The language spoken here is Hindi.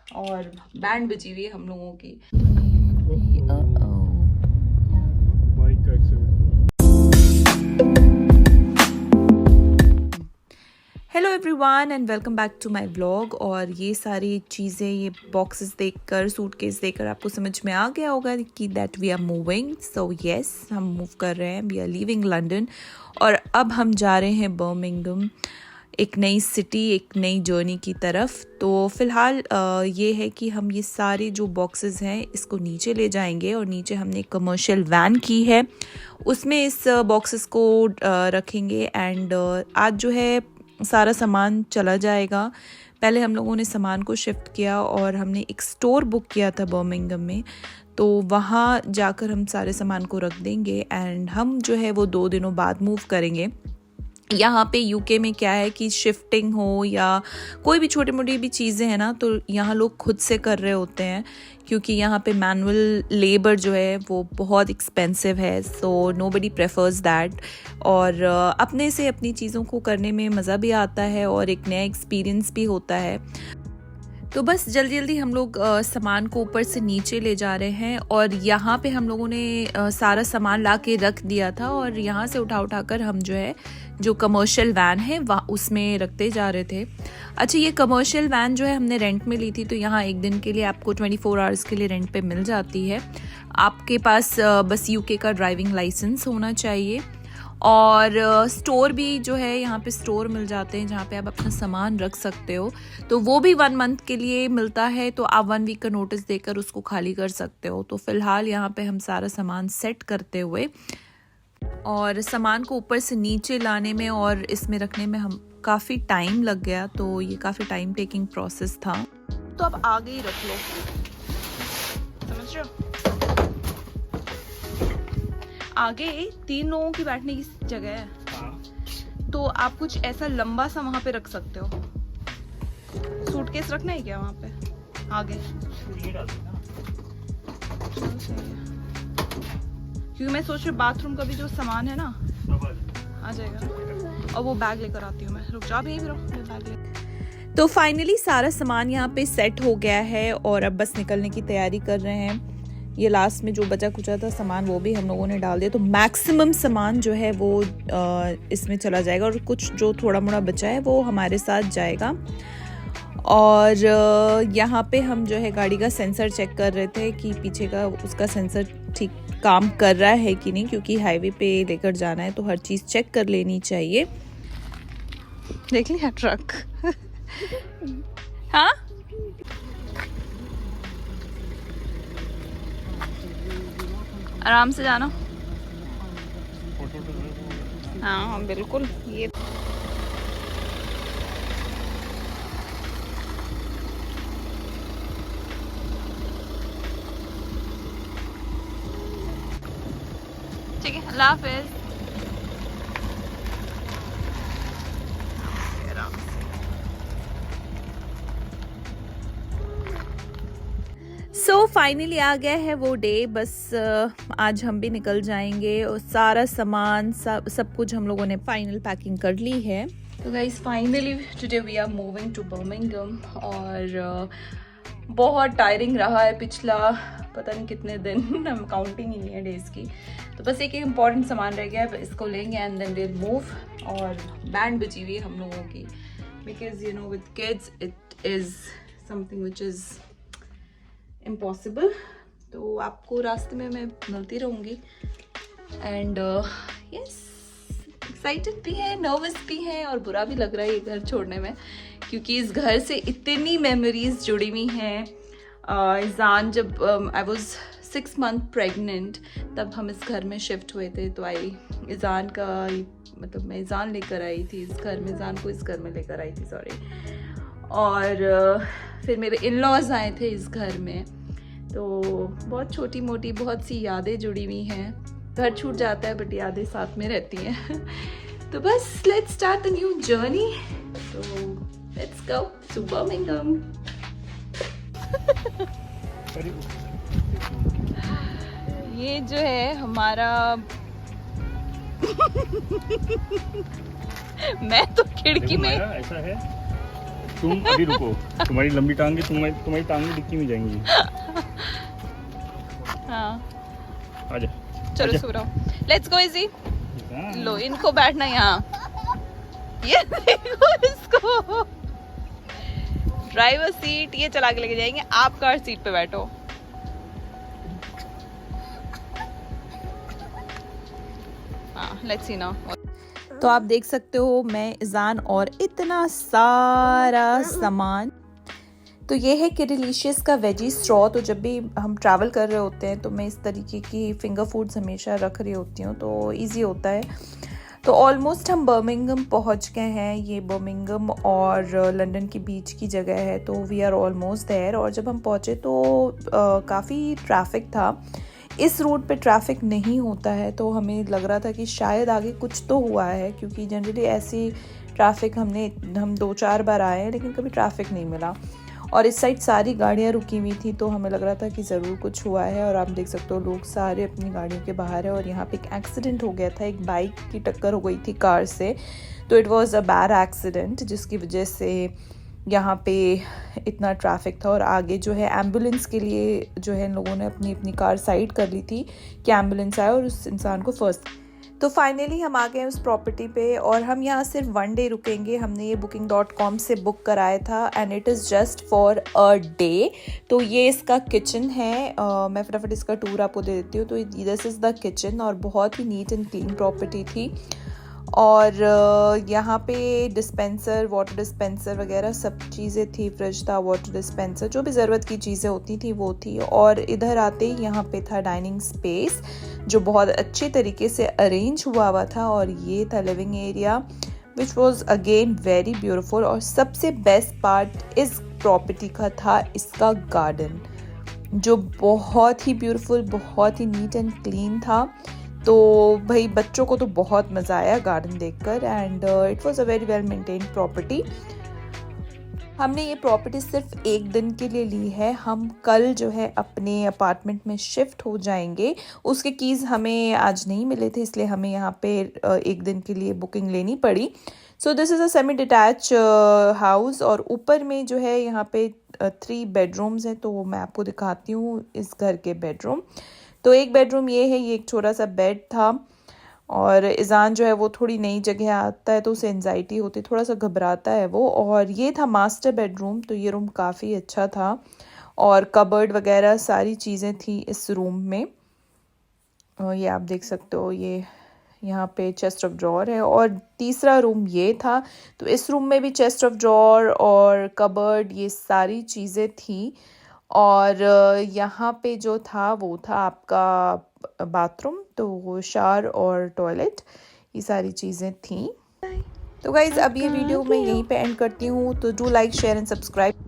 और बैंड बजी हुई है हम लोगों की। Hello everyone and welcome back to my vlog. और ये सारी चीज़ें, ये बॉक्सेस देखकर, सूटकेस देखकर आपको समझ में आ गया होगा कि that we are moving. So yes, हम मूव कर रहे हैं, वी आर लीविंग लंदन और अब हम जा रहे हैं बर्मिंघम, एक नई सिटी, एक नई जर्नी की तरफ। तो फ़िलहाल ये है कि हम ये सारे जो बॉक्सेस हैं इसको नीचे ले जाएंगे और नीचे हमने एक कमर्शियल वैन की है, उसमें इस बॉक्सेस को रखेंगे। एंड आज जो है सारा सामान चला जाएगा। पहले हम लोगों ने सामान को शिफ्ट किया और हमने एक स्टोर बुक किया था बर्मिंघम में, तो वहाँ जाकर हम सारे सामान को रख देंगे एंड हम जो है वो 2 दिनों बाद मूव करेंगे। यहाँ पे यूके में क्या है कि शिफ्टिंग हो या कोई भी छोटी मोटी भी चीज़ें हैं ना, तो यहाँ लोग खुद से कर रहे होते हैं, क्योंकि यहाँ पे मैनुअल लेबर जो है वो बहुत एक्सपेंसिव है। So nobody prefers that. और अपने से अपनी चीज़ों को करने में मज़ा भी आता है और एक नया एक्सपीरियंस भी होता है। तो बस जल्दी जल्दी हम लोग सामान को ऊपर से नीचे ले जा रहे हैं और यहाँ पे हम लोगों ने सारा सामान ला के रख दिया था और यहाँ से उठा कर हम जो है जो कमर्शियल वैन है वहाँ उसमें रखते जा रहे थे। अच्छा, ये कमर्शियल वैन जो है हमने रेंट में ली थी, तो यहाँ एक दिन के लिए आपको 24 आवर्स के लिए रेंट पे मिल जाती है। आपके पास बस यूके का ड्राइविंग लाइसेंस होना चाहिए और स्टोर भी जो है यहाँ पे स्टोर मिल जाते हैं जहाँ पे आप अपना सामान रख सकते हो, तो वो भी 1 मंथ के लिए मिलता है, तो आप 1 वीक का नोटिस देकर उसको खाली कर सकते हो। तो फिलहाल यहाँ पे हम सारा सामान सेट करते हुए और सामान को ऊपर से नीचे लाने में और इसमें रखने में हम काफ़ी टाइम लग गया, तो ये काफ़ी टाइम टेकिंग प्रोसेस था। तो अब आगे ही रख लो, समझ रहे हो? आगे 3 लोगों की बैठने की जगह है, तो आप कुछ ऐसा लंबा सा वहाँ पे रख सकते हो। सूटकेस रखना है क्या वहाँ पे आगे? क्योंकि मैं सोच रही हूँ बाथरूम का भी जो सामान है ना आ जाएगा, और वो बैग लेकर आती हूँ मैं। रुक जाओ, यहीं पे रहो, मैं बैग ले। तो फाइनली सारा सामान यहाँ पे सेट हो गया है और अब बस निकलने की तैयारी कर रहे हैं। ये लास्ट में जो बचा कुचा था सामान वो भी हम लोगों ने डाल दिया, तो मैक्सिमम सामान जो है वो इसमें चला जाएगा और कुछ जो थोड़ा मोड़ा बचा है वो हमारे साथ जाएगा। और यहाँ पे हम जो है गाड़ी का सेंसर चेक कर रहे थे कि पीछे का उसका सेंसर ठीक काम कर रहा है कि नहीं, क्योंकि हाईवे पे लेकर जाना है तो हर चीज़ चेक कर लेनी चाहिए। देख लिया ट्रक? हाँ, आराम से जाना। हाँ बिल्कुल। ये ठीक है, अल्लाह हाफिज़। सो फाइनली आ गया है वो डे। बस आज हम भी निकल जाएंगे और सारा सामान सब कुछ हम लोगों ने फाइनल पैकिंग कर ली है। तो guys finally today we are moving to Birmingham और बहुत टायरिंग रहा है पिछला पता नहीं कितने दिन, हम काउंटिंग ही नहीं है डेज़ की। तो बस एक इम्पॉर्टेंट सामान रह गया है, इसको लेंगे एंड देन विल मूव। और बैंड बजी हुई है हम लोगों की, because you know with kids it is something which is impossible. तो आपको रास्ते में मैं मिलती रहूँगी एंड यस, एक्साइटेड भी है, नर्वस भी है और बुरा भी लग रहा है ये घर छोड़ने में, क्योंकि इस घर से इतनी मेमोरीज जुड़ी हुई हैं। ईज़ान जब आई वॉज 6 मंथ प्रेग्नेंट तब हम इस घर में शिफ्ट हुए थे, तो ईज़ान का मतलब मैं ईज़ान लेकर आई थी इस घर में, ईज़ान को इस घर में लेकर आई थी, सॉरी। और फिर मेरे इन लॉज आए थे इस घर में, तो बहुत छोटी मोटी बहुत सी यादें जुड़ी हुई हैं। घर छूट जाता है बट यादें साथ में रहती हैं। तो बस let's start the new journey, तो लेट्स गो टू बर्मिंघम। ये जो है हमारा मैं तो खिड़की में, ऐसा है तुम अभी रुको, तुम्हारी लंबी टांगे तुम्हारी टांगे डिक्की में जाएंगी। हाँ आजा चलो सो रहा, लेट्स गो इजी। लो इनको बैठना यहाँ, ये देखो इसको, ड्राइवर सीट ये चला के लेके जाएंगे, आप कार सीट पे बैठो। हाँ लेट्स सी नाउ। तो आप देख सकते हो मैं, इज़ान और इतना सारा सामान। तो ये है किरिलिशियस का वेजी स्ट्रॉ। तो जब भी हम ट्रैवल कर रहे होते हैं तो मैं इस तरीके की फिंगर फूड्स हमेशा रख रही होती हूँ, तो इजी होता है। तो ऑलमोस्ट हम बर्मिंघम पहुँच गए हैं। ये बर्मिंघम और लंदन के बीच की जगह है, तो वी आर ऑलमोस्ट देयर। और जब हम पहुँचे तो काफ़ी ट्रैफिक था। इस रूट पे ट्रैफिक नहीं होता है, तो हमें लग रहा था कि शायद आगे कुछ तो हुआ है, क्योंकि जनरली ऐसी ट्रैफिक हम 2-4 बार आए हैं लेकिन कभी ट्रैफिक नहीं मिला। और इस साइड सारी गाड़ियाँ रुकी हुई थी, तो हमें लग रहा था कि ज़रूर कुछ हुआ है। और आप देख सकते हो लोग सारे अपनी गाड़ियों के बाहर है। और यहाँ पे एक एक्सीडेंट हो गया था, एक बाइक की टक्कर हो गई थी कार से। तो it was a bad accident, जिसकी वजह से यहाँ पे इतना ट्रैफिक था। और आगे जो है एम्बुलेंस के लिए जो है इन लोगों ने अपनी अपनी कार साइड कर ली थी कि एम्बुलेंस आए और उस इंसान को फर्स्ट। तो फाइनली हम आ गए उस प्रॉपर्टी पे, और हम यहाँ सिर्फ 1 डे रुकेंगे। हमने ये booking.com से बुक कराया था and it is just for a day. तो ये इसका किचन है। मैं फटाफट इसका टूर आपको दे देती हूँ। तो दिस इज़ द किचन, और बहुत ही नीट एंड क्लीन प्रॉपर्टी थी। और यहाँ पे डिस्पेंसर, वाटर डिस्पेंसर वगैरह सब चीज़ें थी। फ्रिज था, वाटर डिस्पेंसर, जो भी ज़रूरत की चीज़ें होती थी वो थी। और इधर आते ही यहाँ पे था डाइनिंग स्पेस, जो बहुत अच्छे तरीके से अरेंज हुआ था। और ये था living area, which was again very beautiful. और सबसे बेस्ट पार्ट इस प्रॉपर्टी का था इसका गार्डन, जो बहुत ही ब्यूटिफुल, बहुत ही नीट एंड क्लीन था। तो भाई बच्चों को तो बहुत मज़ा आया गार्डन देखकर। And it was a very well maintained property. हमने ये प्रॉपर्टी सिर्फ 1 दिन के लिए ली है। हम कल जो है अपने अपार्टमेंट में शिफ्ट हो जाएंगे। उसके कीज़ हमें आज नहीं मिले थे, इसलिए हमें यहाँ पे 1 दिन के लिए बुकिंग लेनी पड़ी। So this is a semi detach house. और ऊपर में जो है यहाँ पे 3 बेडरूम्स हैं, तो मैं आपको दिखाती हूँ इस घर के बेडरूम। तो एक बेडरूम ये है, ये एक छोटा सा बेड था। और इज़ान जो है वो थोड़ी नई जगह आता है तो उसे एंजाइटी होती है, थोड़ा सा घबराता है वो। और ये था मास्टर बेडरूम। तो ये रूम काफ़ी अच्छा था, और कबर्ड वगैरह सारी चीज़ें थी इस रूम में। और ये आप देख सकते हो, ये यहाँ पे चेस्ट ऑफ ड्रॉर है। और तीसरा रूम ये था। तो इस रूम में भी चेस्ट ऑफ ड्रॉर और कबर्ड ये सारी चीज़ें थी। और यहाँ पे जो था वो था आपका बाथरूम, तो शावर और टॉयलेट, ये सारी चीज़ें थी। तो गाइज़ अब ये वीडियो मैं यहीं पे एंड करती हूँ। तो do like, share and subscribe.